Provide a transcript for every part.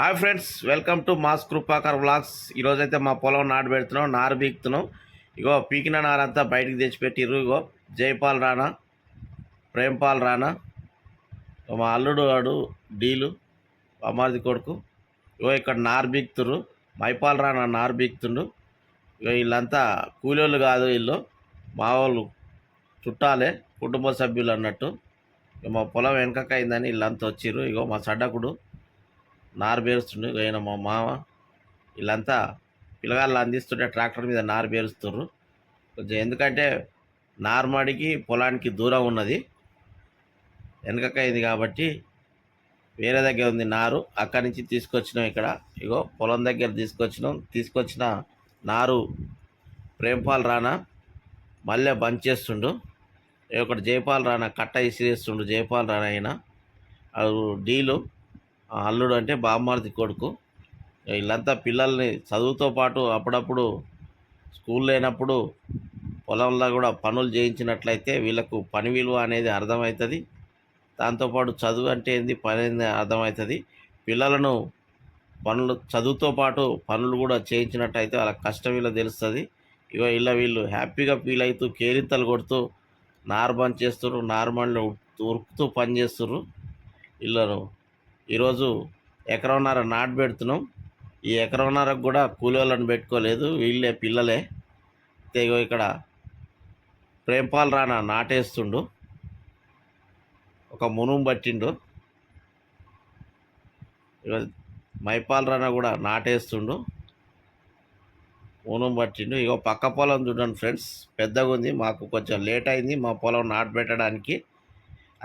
Hi friends, welcome to mass Krupakar vlogs. ఈరోజైతే మా పొలం నాటు పెడుతున్నాం, నారు పీకుతున్నాం. ఇగో పీకిన నారంతా బయటికి తెచ్చిపెట్టిర్రు. ఇగో జైపాల్ రాణా, ప్రేమ్పాల్ రాణా, మా అల్లుడు వాడు డీలు, అమ్మాది కొడుకు. ఇగో ఇక్కడ నారు పీకుతుర్రు. మైపాల్ రాణా నారు పీకుతుండు. ఇగో వీళ్ళంతా కూలోళ్ళు కాదు, వీళ్ళు మా వాళ్ళు చుట్టాలే, కుటుంబ సభ్యులు అన్నట్టు. ఇక మా పొలం వెనకక అయిందని వీళ్ళంతా వచ్చిర్రు. ఇగో మా సడ్డకుడు నారు పేరుస్తుండు. ఆయన మా మామ వీళ్ళంతా పిల్లగాళ్ళు అందిస్తుంటే ట్రాక్టర్ మీద నారు పేరుస్తుర్రు. కొంచెం ఎందుకంటే నార్మడికి పొలానికి దూరం ఉన్నది, వెనకకైంది కాబట్టి వేరే దగ్గర ఉంది నారు. అక్కడి నుంచి తీసుకొచ్చినాం. ఇక్కడ ఇగో పొలం దగ్గర తీసుకొచ్చిన నారు ప్రేమ్పాల్ రాణా మళ్ళీ బంద్ చేస్తుండు. ఒకటి జైపాల్ రాణా కట్ట ఇసిరేస్తుండు. జైపాల్ రాణా అయినా అది డీలు, అల్లుడు అంటే బామ్మార్ది కొడుకు. వీళ్ళంతా పిల్లల్ని చదువుతో పాటు అప్పుడప్పుడు స్కూల్ లేనప్పుడు పొలంలో కూడా పనులు చేయించినట్లయితే వీళ్ళకు పని విలువ అనేది అర్థమవుతుంది. దాంతోపాటు చదువు అంటే ఏంది, పని ఏంది అర్థమవుతుంది. పిల్లలను చదువుతో పాటు పనులు కూడా చేయించినట్టయితే వాళ్ళ కష్టం విలువ తెలుస్తుంది. ఇగో వీళ్ళు హ్యాపీగా ఫీల్ అవుతూ కేరింతలు కొడుతూ నార్మల్ చేస్తున్నారు. నార్మల్ ఉరుకుతూ పని చేస్తున్నారు. వీళ్ళను ఈరోజు ఎకరంన్నర నాటు పెడుతున్నాం. ఈ ఎకరంన్నరకు కూడా కూలీలను పెట్టుకోలేదు, వీళ్ళే పిల్లలే. ఇగో ఇక్కడ ప్రేమ్పాల్ రాణా నాటేస్తుండు, ఒక మునుము పట్టిండు. ఇక మైపాల్ రాణా కూడా నాటేస్తుండు, మునుము పట్టిండు. ఇగో పక్క పొలం చూడండి ఫ్రెండ్స్, పెద్దగా ఉంది. మాకు కొంచెం లేట్ అయింది మా పొలం నాటు పెట్టడానికి.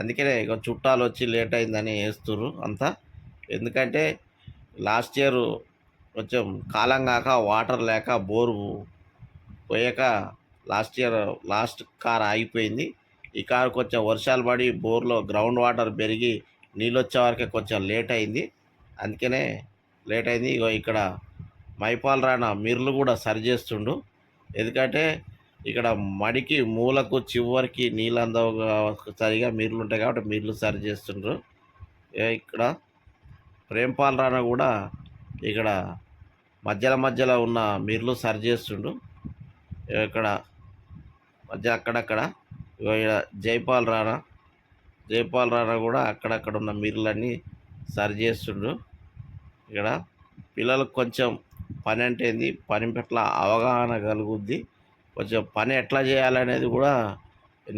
అందుకనే ఇక చుట్టాలు వచ్చి లేట్ అయిందని వేస్తుర్రు అంతా. ఎందుకంటే లాస్ట్ ఇయర్ కొంచెం కాలం కాక వాటర్ లేక బోరు పోయాక లాస్ట్ కార్ ఆగిపోయింది. ఈ కారు కొంచెం వర్షాలు పడి బోర్లో గ్రౌండ్ వాటర్ పెరిగి నీళ్ళు వచ్చే వరకే కొంచెం లేట్ అయింది. అందుకనే లేట్ అయింది. ఇగో ఇక్కడ మైపాల్ రాణా మిర్లు కూడా సరి చేస్తుండు. ఎందుకంటే ఇక్కడ మడికి మూలకు చివరికి నీళ్ళు అందవు, సరిగా మిర్లు ఉంటాయి కాబట్టి మిర్లు సరి చేస్తుండ్రు. ఇక్కడ ప్రేమ్పాల్ రాణా కూడా ఇక్కడ మధ్యలో ఉన్న మిర్లు సరి చేస్తుండు. ఇక్కడ మధ్య అక్కడక్కడ జైపాల్ రాణా కూడా అక్కడక్కడ ఉన్న మిర్లన్నీ సరి చేస్తుండు. ఇక్కడ పిల్లలకు కొంచెం పని అంటే ఏంది, పని పట్ల అవగాహన కలుగుద్ది. కొంచెం పని ఎట్లా చేయాలనేది కూడా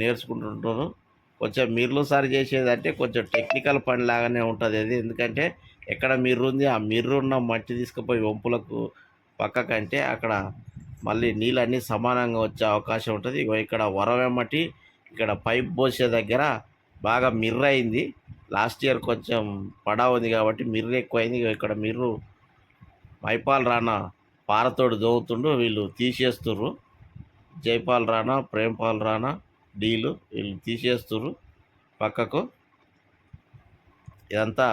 నేర్చుకుంటుంటారు. కొంచెం మిర్లు సరి చేసేదంటే కొంచెం టెక్నికల్ పని లాగానే ఉంటుంది అది. ఎందుకంటే ఎక్కడ మిర్రు ఉంది ఆ మిర్రు ఉన్న మట్టి తీసుకుపోయి వంపులకు పక్కకంటే అక్కడ మళ్ళీ నీళ్ళన్నీ సమానంగా వచ్చే అవకాశం ఉంటుంది. ఇక్కడ వరవెమ్మటి ఇక్కడ పైప్ పోసే దగ్గర బాగా మిర్రు అయింది. లాస్ట్ ఇయర్ కొంచెం పడా ఉంది కాబట్టి మిర్రు ఎక్కువైంది. ఇక్కడ మిర్రు మైపాల్ రాణా పారతోడు దోవుతుండు, వీళ్ళు తీసేస్తుర్రు. జైపాల్ రాణా, ప్రేమ్పాల్ రాణా డీలు వీళ్ళు తీసేస్తుర్రు పక్కకు. ఇదంతా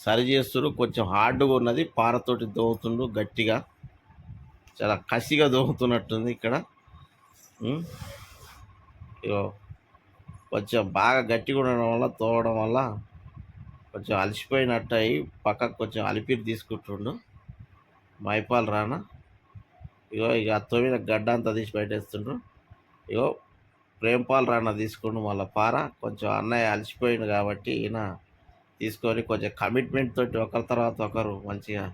సరి చేస్తున్నారు. కొంచెం హార్డ్గా ఉన్నది, పారతోటి దోవుతుండు గట్టిగా, చాలా కసిగా దోవుతున్నట్టుంది. ఇక్కడ ఇగో కొంచెం బాగా గట్టిగా ఉండడం వల్ల తోవడం వల్ల కొంచెం అలసిపోయినట్టు అయ్యి పక్కకు కొంచెం అలిపిరి తీసుకుంటుండు మైపాల్ రాణా. ఇక తొమ్మిది గడ్డ అంతా తీసి పెట్టేస్తుండ్రు. ఇగో ప్రేమ్పాల్ రాణా తీసుకుండు మళ్ళీ పార. కొంచెం అన్నయ్య అలసిపోయిండు కాబట్టి ఈయన తీసుకొని కొంచెం కమిట్మెంట్ తోటి ఒకరి తర్వాత ఒకరు మంచిగా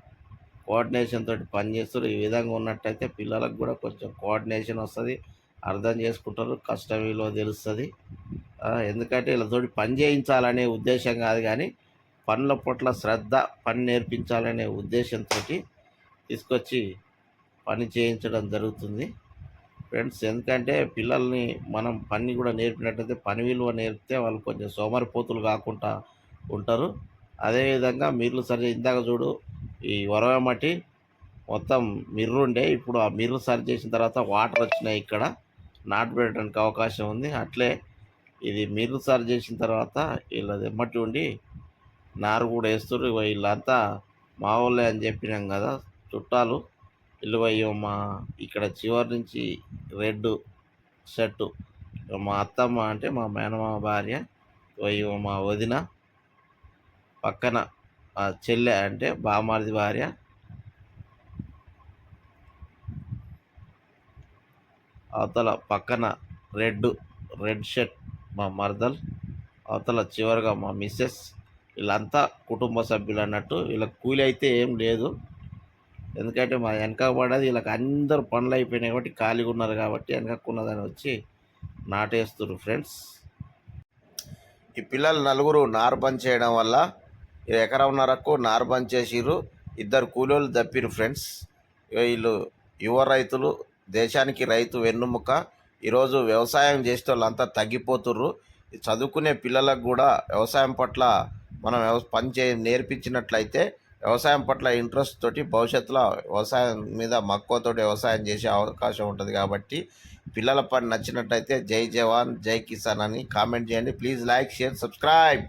కోఆర్డినేషన్ తోటి పనిచేస్తారు. ఈ విధంగా ఉన్నట్టయితే పిల్లలకు కూడా కొంచెం కోఆర్డినేషన్ వస్తుంది, అర్థం చేసుకుంటారు, కష్టం విలువ తెలుస్తుంది. ఎందుకంటే వీళ్ళతోటి పని చేయించాలనే ఉద్దేశం కాదు, కానీ పనుల పట్ల శ్రద్ధ, పని నేర్పించాలనే ఉద్దేశంతో తీసుకొచ్చి పని చేయించడం జరుగుతుంది ఫ్రెండ్స్. ఎందుకంటే పిల్లల్ని మనం పని కూడా నేర్పినట్టయితే, పని విలువ నేర్పితే వాళ్ళు కొంచెం సోమరిపోతులు కాకుండా ఉంటారు. అదేవిధంగా మిర్లు సరి ఇందాక చూడు, ఈ వరవమట్టి మొత్తం మిర్రు ఉండే, ఇప్పుడు ఆ మిర్రు సరి చేసిన తర్వాత వాటర్ వచ్చినాయి, ఇక్కడ నాటు పెట్టడానికి అవకాశం ఉంది. అట్లే ఇది మిర్రు సరి చేసిన తర్వాత వీళ్ళది ఎమ్మటి ఉండి నారు కూడా వేస్తారు. వీళ్ళంతా మా వాళ్ళే అని చెప్పినాం కదా, చుట్టాలు. వీళ్ళు మా ఇక్కడ చివరి నుంచి రెడ్ షర్టు మా అత్తమ్మ అంటే మా మేనమామ భార్య, మా వదిన, పక్కన చెల్లె అంటే బామారిది భార్య. అవతల పక్కన రెడ్ షర్ట్ మా మరదల్, అవతల చివరగా మా మిస్సెస్. వీళ్ళంతా కుటుంబ సభ్యులు అన్నట్టు. వీళ్ళకి కూలి అయితే ఏం లేదు, ఎందుకంటే మా వెనక పడది. వీళ్ళకి అందరు పనులు అయిపోయినాయి కాబట్టి ఖాళీగా ఉన్నారు కాబట్టి వెనకకున్నదని వచ్చి నాటేస్తున్నారు ఫ్రెండ్స్. ఈ పిల్లలు నలుగురు నారు బంద్ చేయడం వల్ల ఎకరంన్నరకు నారు బంద్ చేసిర్రు. 2 కూలీలు తప్పిరు ఫ్రెండ్స్. వీళ్ళు యువ రైతులు, దేశానికి రైతు వెన్నుముక. ఈరోజు వ్యవసాయం చేసే వాళ్ళంతా తగ్గిపోతుర్రు. చదువుకునే పిల్లలకు కూడా వ్యవసాయం పట్ల మనం నేర్పించినట్లయితే వ్యవసాయం పట్ల ఇంట్రెస్ట్ తోటి భవిష్యత్తులో వ్యవసాయం మీద మక్కువతోటి వ్యవసాయం చేసే అవకాశం ఉంటుంది. కాబట్టి పిల్లల పని నచ్చినట్టయితే జై జవాన్ జై కిసాన్ అని కామెంట్ చేయండి. Please like, share, subscribe.